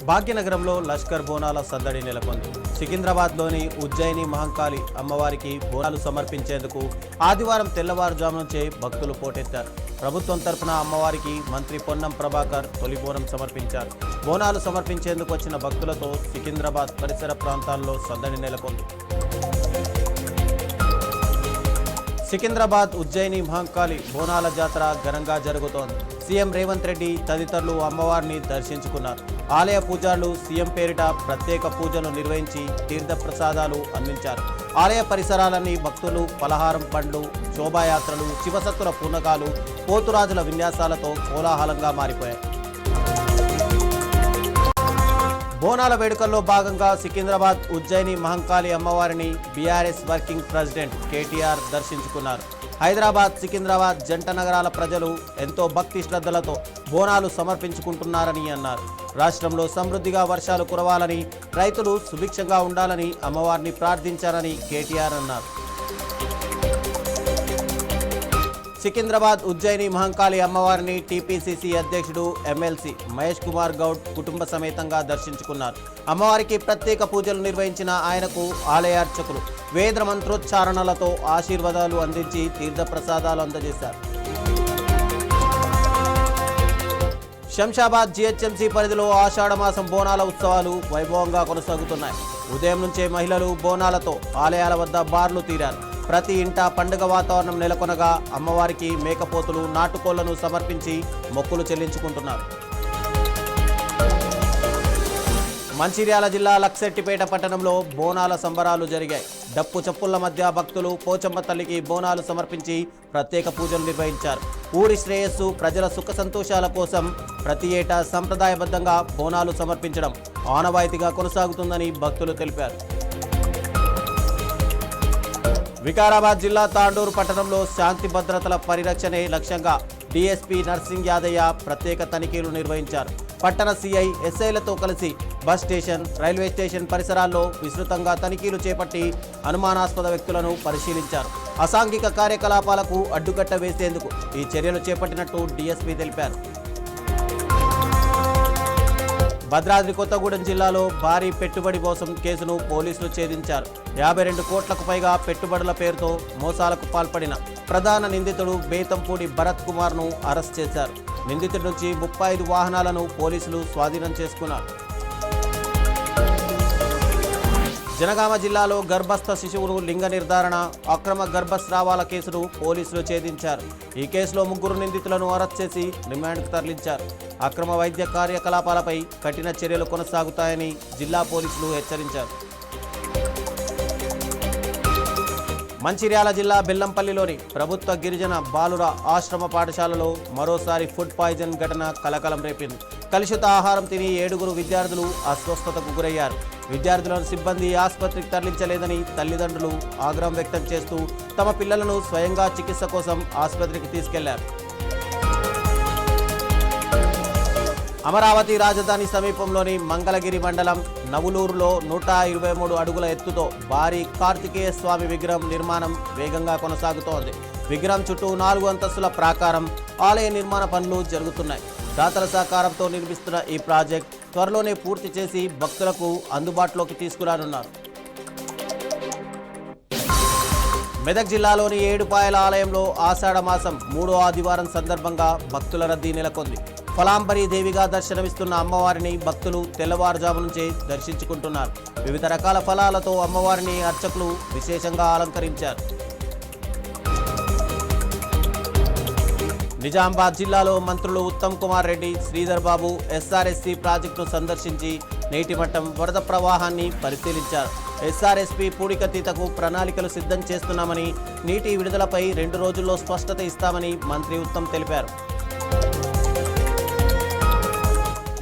భాగ్యనగరంలో లష్కర్ బోనాల సందడి నెలకొంది. సికింద్రాబాద్లోని ఉజ్జయిని మహంకాళి అమ్మవారికి బోనాలు సమర్పించేందుకు ఆదివారం తెల్లవారుజాము నుంచే భక్తులు పోటెత్తారు. ప్రభుత్వం తరపున అమ్మవారికి మంత్రి పొన్నం ప్రభాకర్ తొలి బోనం సమర్పించారు. బోనాలు సమర్పించేందుకు వచ్చిన భక్తులతో సికింద్రాబాద్ పరిసర ప్రాంతాల్లో సందడి నెలకొంది. సికింద్రాబాద్ ఉజ్జయిని మహంకాళి బోనాల జాతర ఘనంగా జరుగుతోంది. సీఎం రేవంత్ రెడ్డి తదితరులు అమ్మవారిని దర్శించుకున్నారు. ఆలయ పూజారులు సీఎం పేరిట ప్రత్యేక పూజలు నిర్వహించి తీర్థ ప్రసాదాలు అందించారు. ఆలయ పరిసరాలన్నీ భక్తులు పలహారం పండ్లు, శోభాయాత్రలు, శివసత్తుల పూనకాలు, పోతురాజుల విన్యాసాలతో కోలాహలంగా మారిపోయాయి. బోనాల వేడుకల్లో భాగంగా సికింద్రాబాద్ ఉజ్జయిని మహంకాళి అమ్మవారిని బీఆర్ఎస్ వర్కింగ్ ప్రెసిడెంట్ కేటీఆర్ దర్శించుకున్నారు. హైదరాబాద్, సికింద్రాబాద్ జంట నగరాల ప్రజలు ఎంతో భక్తి శ్రద్ధలతో బోనాలు సమర్పించుకుంటున్నారని అన్నారు. రాష్ట్రంలో సమృద్ధిగా వర్షాలు కురవాలని, రైతులు సుభిక్షంగా ఉండాలని అమ్మవారిని ప్రార్థించారని కేటీఆర్ అన్నారు. సికింద్రాబాద్ ఉజ్జయిని మహంకాళి అమ్మవారిని టీపీసీసీ అధ్యక్షుడు ఎమ్మెల్సీ మహేష్ కుమార్ గౌడ్ కుటుంబ సమేతంగా దర్శించుకున్నారు. అమ్మవారికి ప్రత్యేక పూజలు నిర్వహించిన ఆయనకు ఆలయ అర్చకులు వేద మంత్రోచ్చారణలతో ఆశీర్వాదాలు అందించి తీర్థ ప్రసాదాలు అందజేశారు. శంషాబాద్ జీహెచ్ఎంసీ పరిధిలో ఆషాఢమాసం బోనాల ఉత్సవాలు వైభవంగా కొనసాగుతున్నాయి. ఉదయం నుంచే మహిళలు బోనాలతో ఆలయాల వద్ద బార్లు తీరారు. ప్రతి ఇంటా పండుగ వాతావరణం నెలకొనగా అమ్మవారికి మేకపోతులు, నాటుకోళ్లను సమర్పించి మొక్కులు చెల్లించుకుంటున్నారు. మంచిర్యాల జిల్లా లక్సెట్టిపేట పట్టణంలో బోనాల సంబరాలు జరిగాయి. డప్పు చప్పుళ్ల మధ్య భక్తులు పోచమ్మ తల్లికి బోనాలు సమర్పించి ప్రత్యేక పూజలు నిర్వహించారు. ఊరి శ్రేయస్సు, ప్రజల సుఖ సంతోషాల కోసం ప్రతి ఏటా సంప్రదాయబద్ధంగా బోనాలు సమర్పించడం ఆనవాయితీగా కొనసాగుతుందని భక్తులు తెలిపారు. వికారాబాద్ జిల్లా తాండూరు పట్టణంలో శాంతి భద్రతల పరిరక్షణే లక్ష్యంగా డీఎస్పీ నర్సింగ్ యాదయ్య ప్రత్యేక తనిఖీలు నిర్వహించారు. పట్టణ సీఐ, ఎస్ఐలతో కలిసి బస్ స్టేషన్, రైల్వే స్టేషన్ పరిసరాల్లో విస్తృతంగా తనిఖీలు చేపట్టి అనుమానాస్పద వ్యక్తులను పరిశీలించారు. అసాంఘిక కార్యకలాపాలకు అడ్డుకట్ట వేసేందుకు ఈ చర్యలు చేపట్టినట్టు డీఎస్పీ తెలిపారు. భద్రాద్రి కొత్తగూడెం జిల్లాలో భారీ పెట్టుబడి మోసం కేసును పోలీసులు ఛేదించారు. 52 కోట్లకు పైగా పెట్టుబడుల పేరుతో మోసాలకు పాల్పడిన ప్రధాన నిందితుడు బేతంపూడి భరత్ కుమార్ను అరెస్ట్ చేశారు. నిందితుడి నుంచి 35 వాహనాలను పోలీసులు స్వాధీనం చేసుకున్నారు. జనగామ జిల్లాలో గర్భస్థ శిశువును లింగ నిర్ధారణ, అక్రమ గర్భస్రావాల కేసును పోలీసులు ఛేదించారు. ఈ కేసులో 3 నిందితులను అరెస్ట్ చేసి రిమాండ్కు తరలించారు. అక్రమ వైద్య కార్యకలాపాలపై కఠిన చర్యలు కొనసాగుతాయని జిల్లా పోలీసులు హెచ్చరించారు. మంచిర్యాల జిల్లా బెల్లంపల్లిలోని ప్రభుత్వ గిరిజన బాలుర ఆశ్రమ పాఠశాలలో మరోసారి ఫుడ్ పాయిజన్ ఘటన కలకలం రేపింది. కలుషిత ఆహారం తిని 7 విద్యార్థులు అస్వస్థతకు గురయ్యారు. విద్యార్థులను సిబ్బంది ఆసుపత్రికి తరలించలేదని తల్లిదండ్రులు ఆగ్రహం వ్యక్తం చేస్తూ తమ పిల్లలను స్వయంగా చికిత్స కోసం ఆసుపత్రికి తీసుకెళ్లారు. అమరావతి రాజధాని సమీపంలోని మంగళగిరి మండలం నవులూరులో 123 అడుగుల ఎత్తుతో భారీ కార్తికేయ స్వామి విగ్రహం నిర్మాణం వేగంగా కొనసాగుతోంది. విగ్రహం చుట్టూ 4 అంతస్తుల ప్రాకారం, ఆలయ నిర్మాణ పనులు జరుగుతున్నాయి. దాతల సహకారంతో నిర్మిస్తున్న ఈ ప్రాజెక్ట్ త్వరలోనే పూర్తి చేసి భక్తులకు అందుబాటులోకి తీసుకురానున్నారు. మెదక్ జిల్లాలోని ఏడుపాయల ఆలయంలో ఆషాఢమాసం 3వ ఆదివారం సందర్భంగా భక్తుల రద్దీ నెలకొంది. ఫలాంబరి దేవిగా దర్శనమిస్తున్న అమ్మవారిని భక్తులు తెల్లవారుజాము నుంచే దర్శించుకుంటున్నారు. వివిధ రకాల ఫలాలతో అమ్మవారిని అర్చకులు విశేషంగా అలంకరించారు. నిజామాబాద్ జిల్లాలో మంత్రులు ఉత్తమ్ కుమార్ రెడ్డి, శ్రీధర్ బాబు ఎస్ఆర్ఎస్పీ ప్రాజెక్టును సందర్శించి నీటి మట్టం, వరద ప్రవాహాన్ని పరిశీలించారు. ఎస్ఆర్ఎస్పీ పూడికతీతకు ప్రణాళికలు సిద్ధం చేస్తున్నామని, నీటి విడుదలపై 2 రోజుల్లో స్పష్టత ఇస్తామని మంత్రి ఉత్తమ్ తెలిపారు.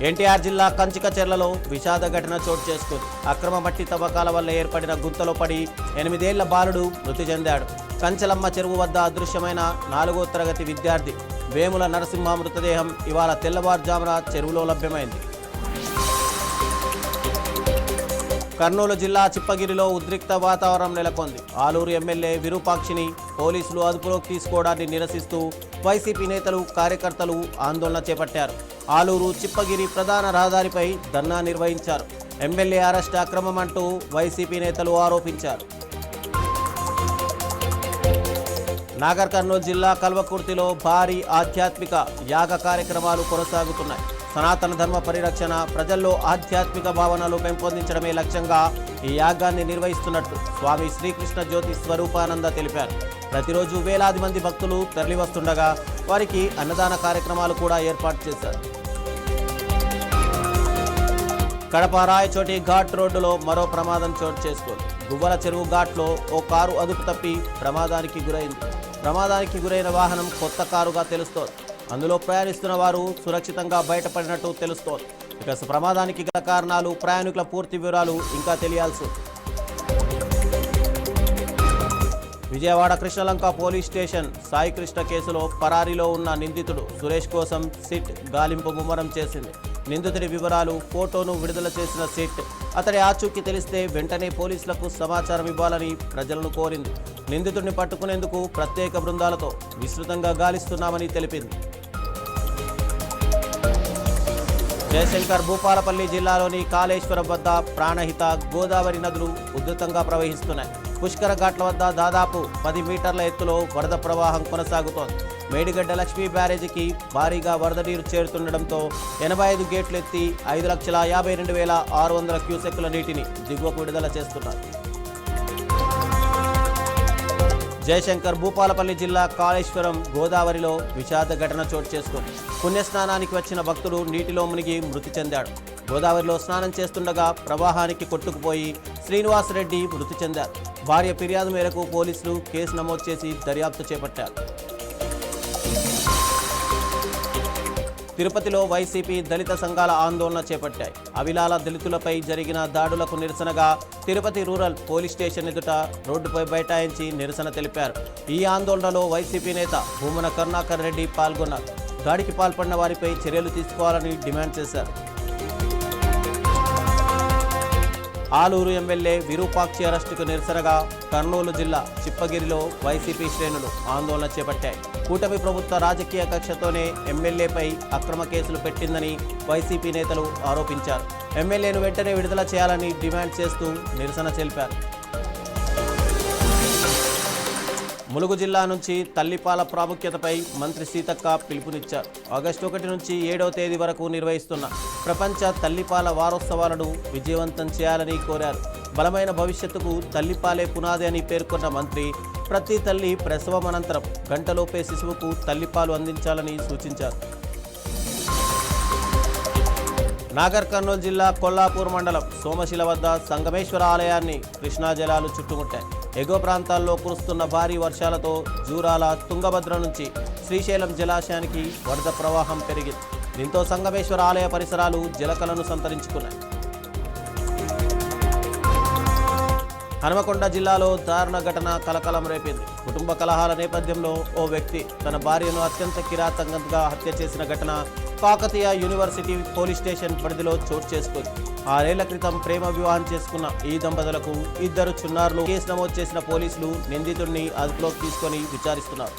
ఎన్టీఆర్ జిల్లా కంచికచెర్లలో విషాద ఘటన చోటు చేసుకుంది. అక్రమ మట్టి తవ్వకాల వల్ల ఏర్పడిన గుంతలో పడి 8 ఏళ్ల బాలుడు మృతి చెందాడు. కంచలమ్మ చెరువు వద్ద అదృశ్యమైన 4వ తరగతి విద్యార్థి వేముల నరసింహ మృతదేహం ఇవాళ తెల్లవారుజామున చెరువులో లభ్యమైంది. కర్నూలు జిల్లా చిప్పగిరిలో ఉద్రిక్త వాతావరణం నెలకొంది. ఆలూరు ఎమ్మెల్యే విరూపాక్షిని పోలీసులు అదుపులోకి తీసుకోవడాన్ని నిరసిస్తూ వైసీపీ నేతలు, కార్యకర్తలు ఆందోళన చేపట్టారు. ఆలూరు చిప్పగిరి ప్రధాన రహదారిపై ధర్నా నిర్వహించారు. ఎమ్మెల్యే అరెస్ట్ అక్రమం అంటూ వైసీపీ నేతలు ఆరోపించారు. నాగర్ కర్నూలు జిల్లా కల్వకుర్తిలో భారీ ఆధ్యాత్మిక యాగ కార్యక్రమాలు కొనసాగుతున్నాయి. సనాతన ధర్మ పరిరక్షణ, ప్రజల్లో ఆధ్యాత్మిక భావనలు పెంపొందించడమే లక్ష్యంగా ఈ యాగాన్ని నిర్వహిస్తున్నట్టు స్వామి శ్రీకృష్ణ జ్యోతి స్వరూపానంద తెలిపారు. ప్రతిరోజు వేలాది మంది భక్తులు తరలివస్తుండగా వారికి అన్నదాన కార్యక్రమాలు కూడా ఏర్పాటు చేశారు. కడప రాయచోటి ఘాట్ రోడ్డులో మరో ప్రమాదం చోటు చేసుకుంది. గువ్వల చెరువు ఘాట్లో ఓ కారు అదుపు తప్పి ప్రమాదానికి గురైంది. ప్రమాదానికి గురైన వాహనం కొత్త కారుగా తెలుస్తోంది. అందులో ప్రయాణిస్తున్న వారు సురక్షితంగా బయటపడినట్టు తెలుస్తోంది. ఇక ప్రమాదానికి గల కారణాలు, ప్రయాణికుల పూర్తి వివరాలు ఇంకా తెలియాల్సి ఉంది. విజయవాడ కృష్ణలంక పోలీస్ స్టేషన్ సాయికృష్ణ కేసులో పరారీలో ఉన్న నిందితుడు సురేష్ కోసం సిట్ గాలింపు ముమ్మరం చేసింది. నిందితుడి వివరాలు, ఫోటోను విడుదల చేసిన సిట్ అతడి ఆచూకీ తెలిస్తే వెంటనే పోలీసులకు సమాచారం ఇవ్వాలని ప్రజలను కోరింది. నిందితుడిని పట్టుకునేందుకు ప్రత్యేక బృందాలతో విస్తృతంగా గాలిస్తున్నామని తెలిపింది. జయశంకర్ భూపాలపల్లి జిల్లాలోని కాళేశ్వరం వద్ద ప్రాణహిత, గోదావరి నదులు ఉధృతంగా ప్రవహిస్తున్నాయి. పుష్కర ఘాట్ల వద్ద దాదాపు 10 మీటర్ల ఎత్తులో వరద ప్రవాహం కొనసాగుతోంది. మేడిగడ్డ లక్ష్మీ బ్యారేజీకి భారీగా వరద నీరు చేరుతుండటంతో 85 గేట్లు ఎత్తి 5,52,600 క్యూసెక్కుల నీటిని దిగువకు విడుదల చేస్తున్నారు. జయశంకర్ భూపాలపల్లి జిల్లా కాళేశ్వరం గోదావరిలో విషాద ఘటన చోటు చేసుకుంది. పుణ్యస్నానానికి వచ్చిన భక్తుడు నీటిలో మునిగి మృతి చెందాడు. గోదావరిలో స్నానం చేస్తుండగా ప్రవాహానికి కొట్టుకుపోయి శ్రీనివాసరెడ్డి మృతి చెందారు. భార్య ఫిర్యాదు మేరకు పోలీసులు కేసు నమోదు చేసి దర్యాప్తు చేపట్టారు. తిరుపతిలో వైసీపీ దళిత సంఘాల ఆందోళన చేపట్టాయి. అవిలాల దళితులపై జరిగిన దాడులకు నిరసనగా తిరుపతి రూరల్ పోలీస్ స్టేషన్ ఎదుట రోడ్డుపై బైఠాయించి నిరసన తెలిపారు. ఈ ఆందోళనలో వైసీపీ నేత భూమన కరుణాకర్ రెడ్డి పాల్గొన్నారు. దాడికి పాల్పడిన వారిపై చర్యలు తీసుకోవాలని డిమాండ్ చేశారు. ఆలూరు ఎమ్మెల్యే విరూపాక్షి అరెస్టుకు నిరసనగా కర్నూలు జిల్లా చిప్పగిరిలో వైసీపీ శ్రేణులు ఆందోళన చేపట్టాయి. కూటమి ప్రభుత్వ రాజకీయ కక్షతోనే ఎమ్మెల్యేపై అక్రమ కేసులు పెట్టిందని వైసీపీ నేతలు ఆరోపించారు. ఎమ్మెల్యేను వెంటనే విడుదల చేయాలని డిమాండ్ చేస్తూ నిరసన తెలిపారు. ములుగు జిల్లా నుంచి తల్లిపాల ప్రాముఖ్యతపై మంత్రి సీతక్క పిలుపునిచ్చారు. ఆగస్టు 1 నుంచి 7వ తేదీ వరకు నిర్వహిస్తున్న ప్రపంచ తల్లిపాల వారోత్సవాలను విజయవంతం చేయాలని కోరారు. బలమైన భవిష్యత్తుకు తల్లిపాలే పునాది అని పేర్కొన్న మంత్రి ప్రతి తల్లి ప్రసవం అనంతరం గంటలోపే శిశువుకు తల్లిపాలు అందించాలని సూచించారు. నాగర్ కర్నూలు జిల్లా కొల్లాపూర్ మండలం సోమశిల వద్ద సంగమేశ్వర ఆలయాన్ని కృష్ణా జలాలు చుట్టుముట్టాయి. ఎగువ ప్రాంతాల్లో కురుస్తున్న భారీ వర్షాలతో జూరాల, తుంగభద్ర నుంచి శ్రీశైలం జలాశయానికి వరద ప్రవాహం పెరిగింది. దీంతో సంగమేశ్వర ఆలయ పరిసరాలు జలకలను సంతరించుకున్నాయి. హనుమకొండ జిల్లాలో దారుణ ఘటన కలకలం రేపింది. కుటుంబ కలహాల నేపథ్యంలో ఓ వ్యక్తి తన భార్యను అత్యంత కిరాతకంగా హత్య చేసిన ఘటన కాకతీయ యూనివర్సిటీ పోలీస్ స్టేషన్ పరిధిలో చోటు చేసుకుంది. 6 ఏళ్ల క్రితం ప్రేమ వివాహం చేసుకున్న ఈ దంపతులకు 2 చిన్నారులు. కేసు నమోదు చేసిన పోలీసులు నిందితుడిని అదుపులోకి తీసుకొని విచారిస్తున్నారు.